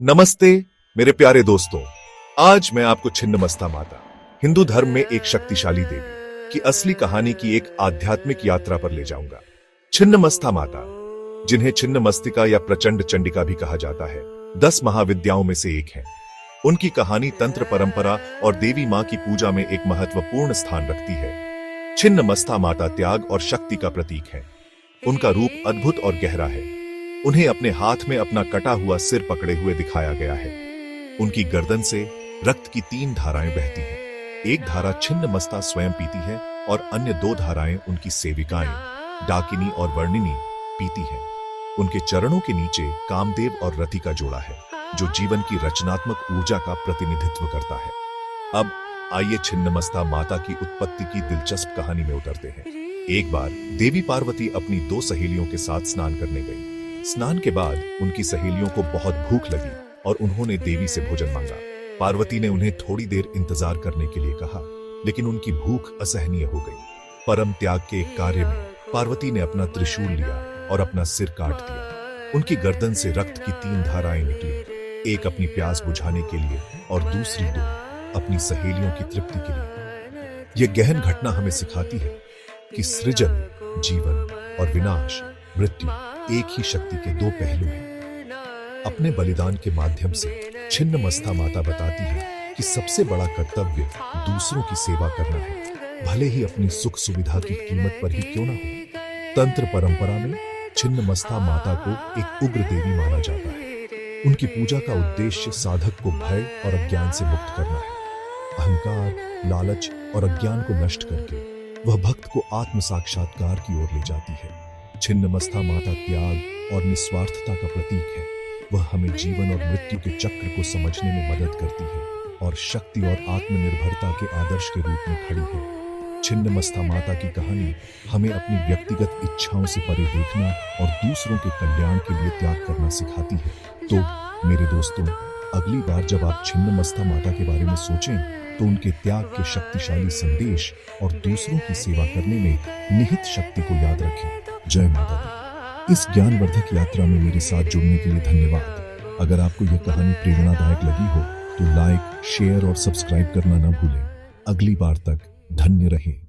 नमस्ते मेरे प्यारे दोस्तों। आज मैं आपको छिन्नमस्ता माता, हिंदू धर्म में एक शक्तिशाली देवी की असली कहानी की एक आध्यात्मिक यात्रा पर ले जाऊंगा। छिन्नमस्ता माता, जिन्हें छिन्नमस्तिका या प्रचंड चंडिका भी कहा जाता है, 10 महाविद्याओं में से एक है। उनकी कहानी तंत्र परंपरा और देवी मां की पूजा में एक महत्वपूर्ण स्थान रखती है। छिन्नमस्ता माता त्याग और शक्ति का प्रतीक है। उनका रूप अद्भुत और गहरा है। उन्हें अपने हाथ में अपना कटा हुआ सिर पकड़े हुए दिखाया गया है। उनकी गर्दन से रक्त की 3 धाराएं बहती हैं। एक धारा छिन्नमस्ता स्वयं पीती है और अन्य 2 धाराएं उनकी सेविकाएं डाकिनी और वर्णिनी पीती हैं। उनके चरणों के नीचे कामदेव और रति का जोड़ा है, जो जीवन की रचनात्मक ऊर्जा का प्रतिनिधित्व करता है। अब आइए छिन्नमस्ता माता की उत्पत्ति की दिलचस्प कहानी में उतरते हैं। एक बार देवी पार्वती अपनी 2 सहेलियों के साथ स्नान करने गई। स्नान के बाद उनकी सहेलियों को बहुत भूख लगी और उन्होंने देवी से भोजन मांगा। पार्वती ने उन्हें थोड़ी देर इंतजार करने के लिए कहा, लेकिन उनकी भूख असहनीय हो गई। परम त्याग के एक कार्य में पार्वती ने अपना त्रिशूल लिया और अपना सिर काट दिया। उनकी गर्दन से रक्त की 3 धाराएं निकली, एक अपनी प्यास बुझाने के लिए और दूसरी 2 अपनी सहेलियों की तृप्ति के लिए। यह गहन घटना हमें सिखाती है कि सृजन, जीवन और विनाश, मृत्यु एक ही शक्ति के 2 पहलू हैं। अपने बलिदान के माध्यम से छिन्नमस्ता माता बताती है कि सबसे बड़ा कर्तव्य दूसरों की सेवा करना है, भले ही अपनी सुख सुविधा की कीमत पर ही क्यों ना हो। तंत्र परंपरा में छिन्नमस्ता माता को एक उग्र देवी माना जाता है। उनकी पूजा का उद्देश्य साधक को भय और अज्ञान से मुक्त करना है। अहंकार, लालच और अज्ञान को नष्ट करके वह भक्त को आत्म साक्षात्कार की ओर ले जाती है। छिन्नमस्ता माता त्याग और निस्वार्थता का प्रतीक है। वह हमें जीवन और मृत्यु के चक्र को समझने में मदद करती है और शक्ति और आत्मनिर्भरता के आदर्श के रूप में खड़ी है। छिन्नमस्ता माता की कहानी हमें अपनी व्यक्तिगत इच्छाओं से परे देखना और दूसरों के कल्याण के लिए त्याग करना सिखाती है। तो मेरे दोस्तों, अगली बार जब आप छिन्नमस्ता माता के बारे में सोचें तो उनके त्याग के शक्तिशाली संदेश और दूसरों की सेवा करने में निहित शक्ति को याद रखें। जय माता दी। इस ज्ञानवर्धक यात्रा में मेरे साथ जुड़ने के लिए धन्यवाद। अगर आपको यह कहानी प्रेरणादायक लगी हो तो लाइक, शेयर और सब्सक्राइब करना न भूलें। अगली बार तक धन्य रहें।